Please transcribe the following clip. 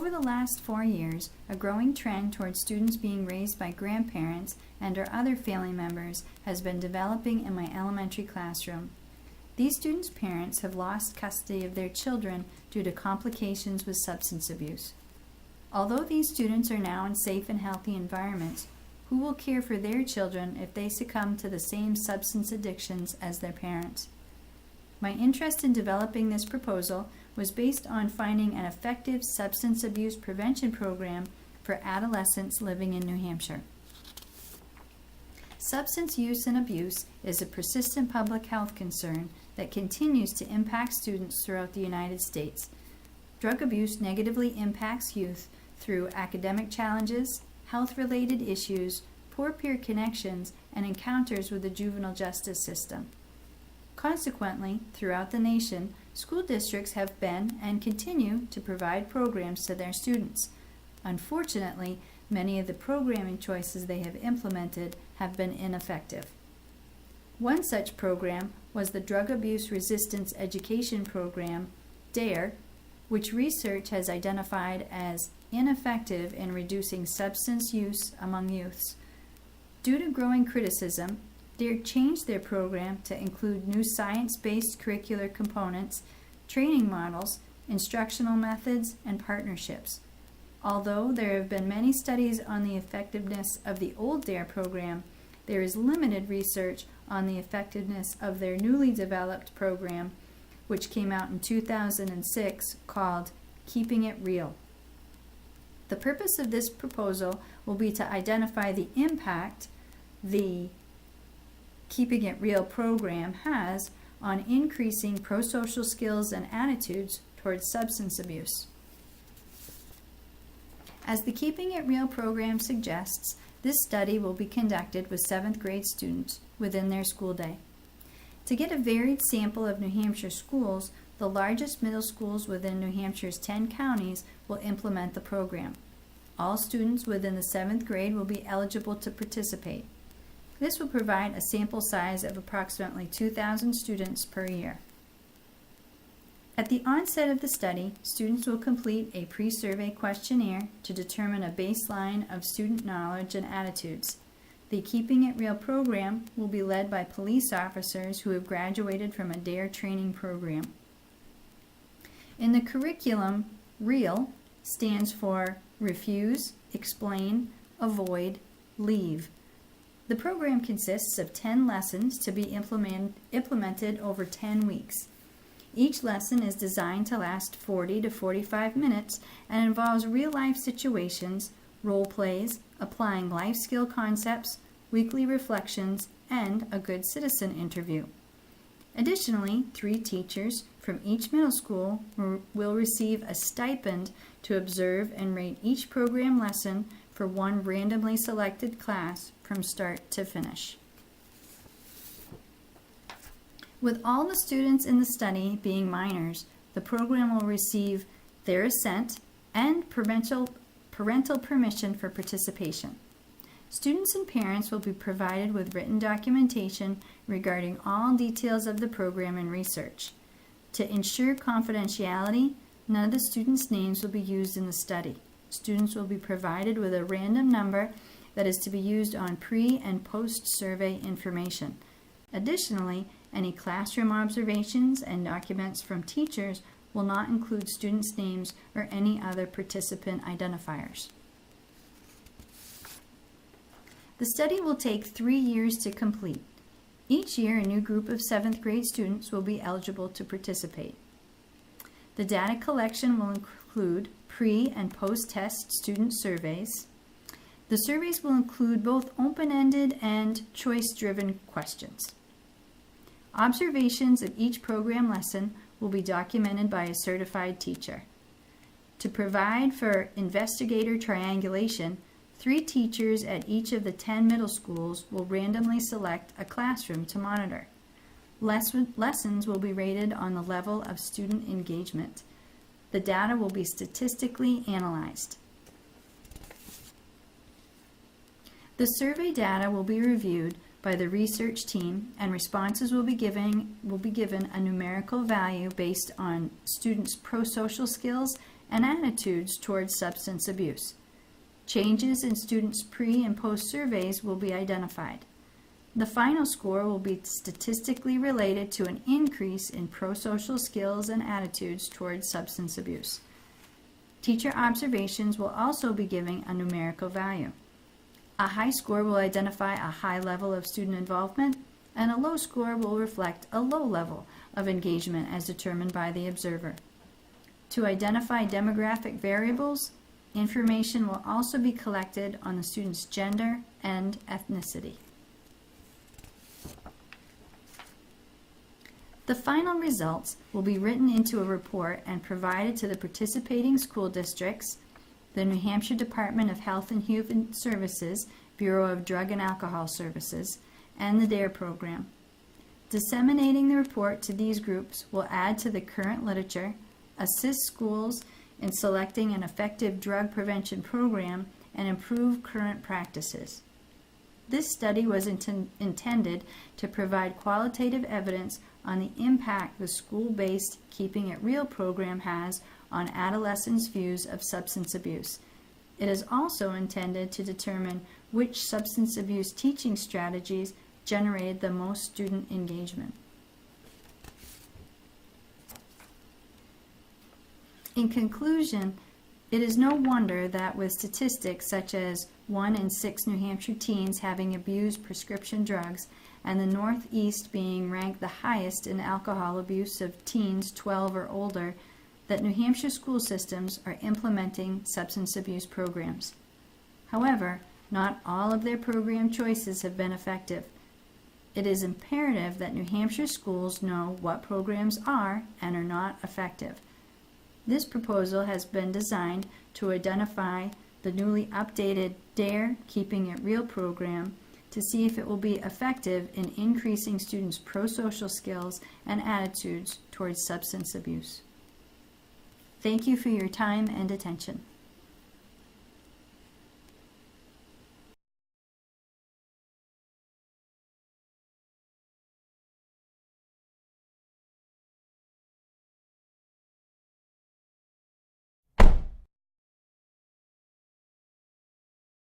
Over the last 4 years, a growing trend towards students being raised by grandparents and/or other family members has been developing in my elementary classroom. These students' parents have lost custody of their children due to complications with substance abuse. Although these students are now in safe and healthy environments, who will care for their children if they succumb to the same substance addictions as their parents? My interest in developing this proposal was based on finding an effective substance abuse prevention program for adolescents living in New Hampshire. Substance use and abuse is a persistent public health concern that continues to impact students throughout the United States. Drug abuse negatively impacts youth through academic challenges, health-related issues, poor peer connections, and encounters with the juvenile justice system. Consequently, throughout the nation, school districts have been and continue to provide programs to their students. Unfortunately, many of the programming choices they have implemented have been ineffective. One such program was the Drug Abuse Resistance Education Program, DARE, which research has identified as ineffective in reducing substance use among youths. Due to growing criticism, DARE changed their program to include new science-based curricular components, training models, instructional methods, and partnerships. Although there have been many studies on the effectiveness of the old DARE program, there is limited research on the effectiveness of their newly developed program, which came out in 2006, called Keeping It Real. The purpose of this proposal will be to identify the impact the Keeping It Real program has on increasing prosocial skills and attitudes towards substance abuse. As the Keeping It Real program suggests, this study will be conducted with 7th grade students within their school day. To get a varied sample of New Hampshire schools, the largest middle schools within New Hampshire's 10 counties will implement the program. All students within the 7th grade will be eligible to participate. This will provide a sample size of approximately 2,000 students per year. At the onset of the study, students will complete a pre-survey questionnaire to determine a baseline of student knowledge and attitudes. The Keeping It Real program will be led by police officers who have graduated from a DARE training program. In the curriculum, REAL stands for Refuse, Explain, Avoid, Leave. The program consists of 10 lessons to be implemented over 10 weeks. Each lesson is designed to last 40 to 45 minutes and involves real-life situations, role plays, applying life skill concepts, weekly reflections, and a good citizen interview. Additionally, 3 teachers from each middle school will receive a stipend to observe and rate each program lesson for one randomly selected class from start to finish. With all the students in the study being minors, the program will receive their assent and parental permission for participation. Students and parents will be provided with written documentation regarding all details of the program and research. To ensure confidentiality, none of the students' names will be used in the study. Students will be provided with a random number that is to be used on pre- and post-survey information. Additionally, any classroom observations and documents from teachers will not include students' names or any other participant identifiers. The study will take 3 years to complete. Each year, a new group of 7th grade students will be eligible to participate. The data collection will include pre- and post-test student surveys. The surveys will include both open-ended and choice-driven questions. Observations of each program lesson will be documented by a certified teacher. To provide for investigator triangulation, 3 teachers at each of the 10 middle schools will randomly select a classroom to monitor. Lessons will be rated on the level of student engagement. The data will be statistically analyzed. The survey data will be reviewed by the research team, and responses will be given a numerical value based on students' prosocial skills and attitudes towards substance abuse. Changes in students' pre- and post-surveys will be identified. The final score will be statistically related to an increase in prosocial skills and attitudes towards substance abuse. Teacher observations will also be given a numerical value. A high score will identify a high level of student involvement, and a low score will reflect a low level of engagement as determined by the observer. To identify demographic variables, information will also be collected on the student's gender and ethnicity. The final results will be written into a report and provided to the participating school districts, the New Hampshire Department of Health and Human Services, Bureau of Drug and Alcohol Services, and the DARE program. Disseminating the report to these groups will add to the current literature, assist schools in selecting an effective drug prevention program, and improve current practices. This study was intended to provide qualitative evidence on the impact the school-based Keeping It Real program has on adolescents' views of substance abuse. It is also intended to determine which substance abuse teaching strategies generated the most student engagement. In conclusion, it is no wonder that with statistics such as 1 in 6 New Hampshire teens having abused prescription drugs and the Northeast being ranked the highest in alcohol abuse of teens 12 or older, that New Hampshire school systems are implementing substance abuse programs. However, not all of their program choices have been effective. It is imperative that New Hampshire schools know what programs are and are not effective. This proposal has been designed to identify the newly updated DARE Keeping It Real program to see if it will be effective in increasing students' prosocial skills and attitudes towards substance abuse. Thank you for your time and attention.